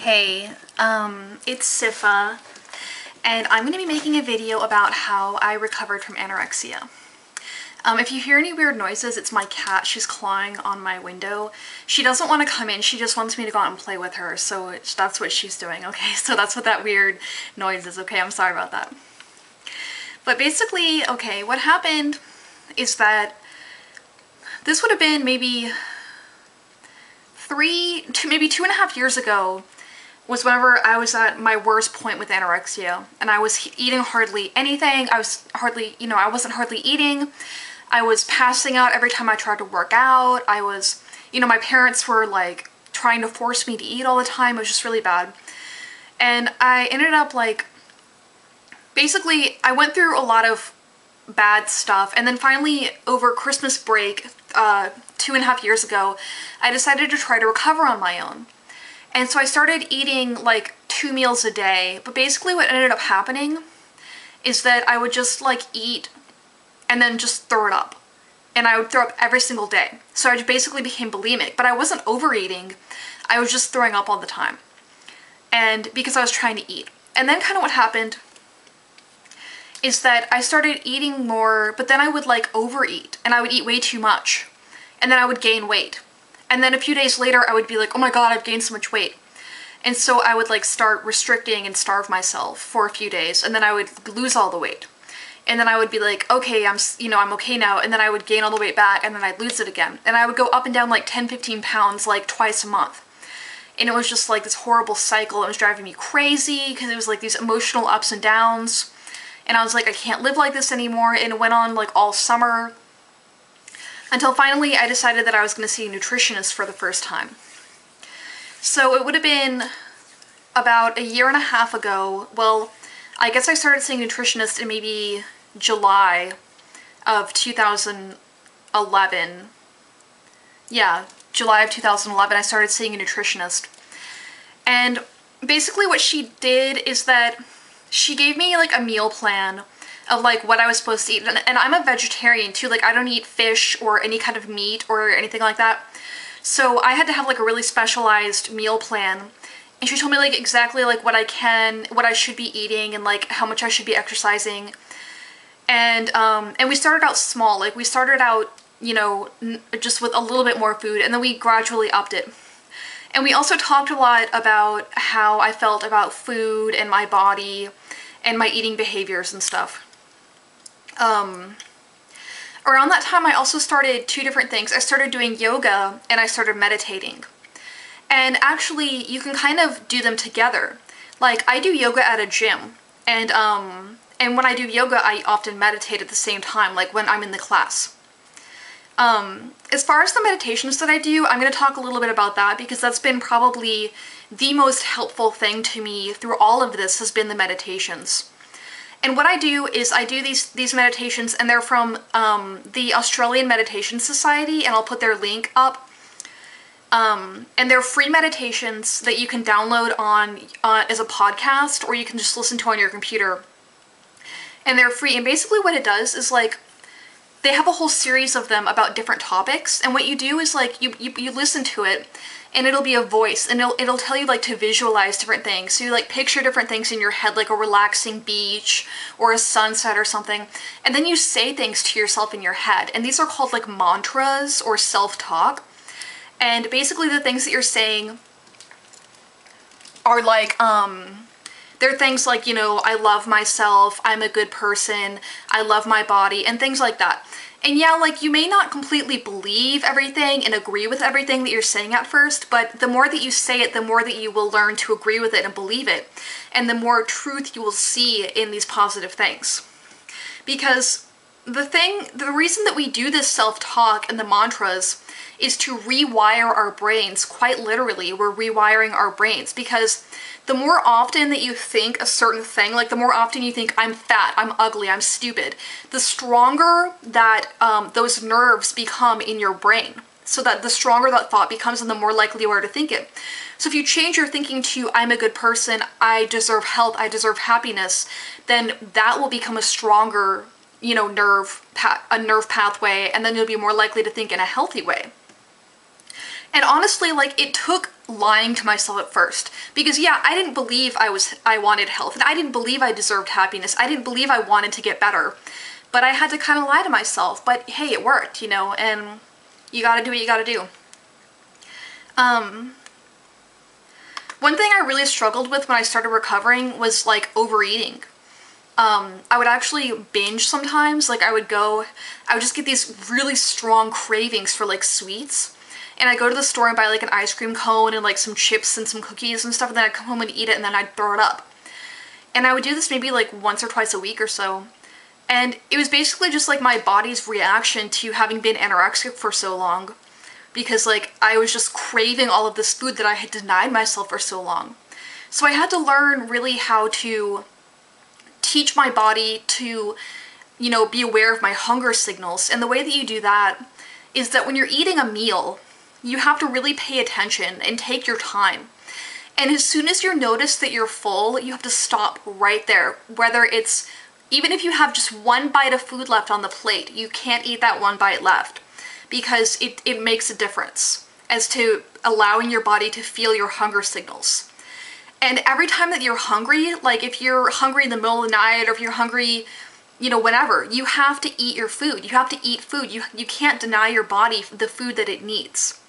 Hey, it's Sifa, and I'm going to be making a video about how I recovered from anorexia. If you hear any weird noises, it's my cat. She's clawing on my window. She doesn't want to come in, she just wants me to go out and play with her, so that's what she's doing, okay? So that's what that weird noise is, okay? I'm sorry about that. But basically, okay, what happened is that this would have been maybe maybe 2.5 years ago was whenever I was at my worst point with anorexia, and I was eating hardly anything. I wasn't hardly eating. I was passing out every time I tried to work out. I was, my parents were like trying to force me to eat all the time. It was just really bad. And I ended up basically I went through a lot of bad stuff, and then finally over Christmas break 2.5 years ago, I decided to try to recover on my own. And so I started eating like 2 meals a day, but basically what ended up happening is that I would just eat and then just throw it up. And I would throw up every single day. So I basically became bulimic, but I wasn't overeating. I was just throwing up all the time. And because I was trying to eat. And then kind of what happened is that I started eating more, but then I would overeat, and I would eat way too much. And then I would gain weight. And then a few days later, I would be like, oh my god, I've gained so much weight. And so I would start restricting and starve myself for a few days, and then I would lose all the weight. And then I would be like, okay, I'm okay now, and then I would gain all the weight back, and then I'd lose it again. And I would go up and down 10, 15 pounds twice a month. And it was just this horrible cycle. It was driving me crazy, because it was these emotional ups and downs. And I was like, I can't live like this anymore, and it went on all summer. Until finally I decided that I was going to see a nutritionist for the first time. So it would have been about 1.5 years ago. Well, I guess I started seeing a nutritionist in maybe July of 2011. Yeah, July of 2011 I started seeing a nutritionist. And basically what she did is that she gave me a meal plan of what I was supposed to eat, and I'm a vegetarian too. I don't eat fish or any kind of meat or anything like that, so I had to have a really specialized meal plan. And she told me exactly what I should be eating, and how much I should be exercising. And we started out small. We started out just with a little bit more food, and then we gradually upped it. And we also talked a lot about how I felt about food and my body and my eating behaviors and stuff. Around that time I also started 2 different things. I started doing yoga and I started meditating. And actually you can kind of do them together. I do yoga at a gym, and when I do yoga I often meditate at the same time, when I'm in the class. As far as the meditations that I do, I'm going to talk a little bit about that, because that's been probably the most helpful thing to me through all of this, has been the meditations. And what I do is I do these meditations, and they're from the Australian Meditation Society, and I'll put their link up. And they're free meditations that you can download on as a podcast, or you can just listen to on your computer. And they're free, and basically what it does is they have a whole series of them about different topics, and what you do is you listen to it, and it'll be a voice, and it'll tell you to visualize different things. So you picture different things in your head, a relaxing beach or a sunset or something, and then you say things to yourself in your head, and these are called mantras or self-talk. And basically the things that you're saying are they're things I love myself, I'm a good person, I love my body, and things like that. And yeah, you may not completely believe everything and agree with everything that you're saying at first, but the more that you say it, the more that you will learn to agree with it and believe it, and the more truth you will see in these positive things. Because the reason that we do this self-talk and the mantras is to rewire our brains. Quite literally, we're rewiring our brains, because the more often that you think a certain thing, the more often you think, I'm fat, I'm ugly, I'm stupid, the stronger that those nerves become in your brain. So that the stronger that thought becomes, and the more likely you are to think it. So if you change your thinking to, I'm a good person, I deserve health, I deserve happiness, then that will become a stronger, nerve pathway, and then you'll be more likely to think in a healthy way. And honestly, like, it took lying to myself at first. Because yeah, I didn't believe I wanted health, and I didn't believe I deserved happiness. I didn't believe I wanted to get better. But I had to kind of lie to myself. But hey, it worked, you know, and you gotta do what you gotta do. One thing I really struggled with when I started recovering was, like, overeating. I would actually binge sometimes. Like, I would just get these really strong cravings for, like, sweets. And I'd go to the store and buy, like, an ice cream cone and, like, some chips and some cookies and stuff, and then I'd come home and eat it, and then I'd throw it up. And I would do this maybe, like, once or twice a week or so. And it was basically just, like, my body's reaction to having been anorexic for so long. Because, like, I was just craving all of this food that I had denied myself for so long. So I had to learn really how to teach my body to, you know, be aware of my hunger signals. And the way that you do that is that when you're eating a meal, you have to really pay attention and take your time. And as soon as you notice that you're full, you have to stop right there. Whether it's, even if you have just one bite of food left on the plate, you can't eat that one bite left, because it makes a difference as to allowing your body to feel your hunger signals. And every time that you're hungry, like if you're hungry in the middle of the night, or if you're hungry, you know, whenever, you have to eat your food. You have to eat food. You can't deny your body the food that it needs.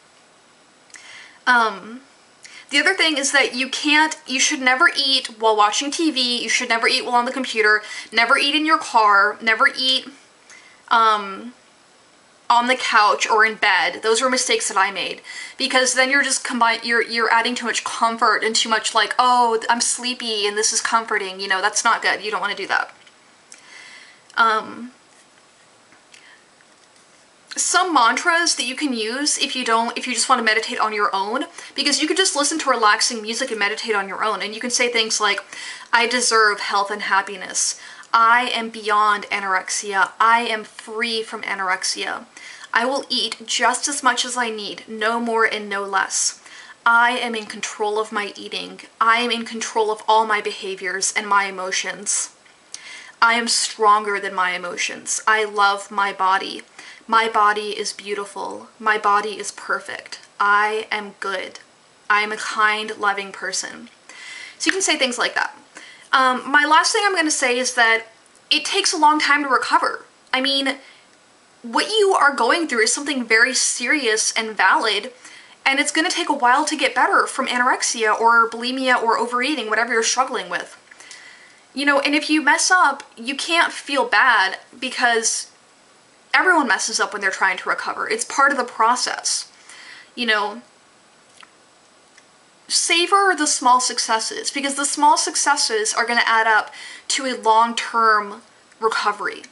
The other thing is that you should never eat while watching TV, you should never eat while on the computer, never eat in your car, never eat on the couch or in bed. Those were mistakes that I made, because then you're just you're adding too much comfort and too much, like, oh, I'm sleepy and this is comforting, you know, that's not good. You don't want to do that. Some mantras that you can use if you just want to meditate on your own, because you could just listen to relaxing music and meditate on your own, and you can say things like, I deserve health and happiness. I am beyond anorexia. I am free from anorexia. I will eat just as much as I need, no more and no less. I am in control of my eating. I am in control of all my behaviors and my emotions. I am stronger than my emotions. I love my body. My body is beautiful. My body is perfect. I am good. I am a kind, loving person. So you can say things like that. My last thing I'm going to say is that it takes a long time to recover. I mean, what you are going through is something very serious and valid, and it's going to take a while to get better from anorexia or bulimia or overeating, whatever you're struggling with. You know, and if you mess up, you can't feel bad, because everyone messes up when they're trying to recover. It's part of the process. You know, savor the small successes, because the small successes are going to add up to a long-term recovery.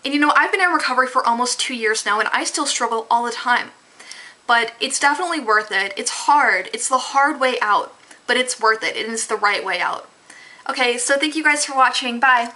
And you know, I've been in recovery for almost 2 years now, and I still struggle all the time. But it's definitely worth it. It's hard. It's the hard way out, but it's worth it, and it's the right way out. Okay, so thank you guys for watching. Bye!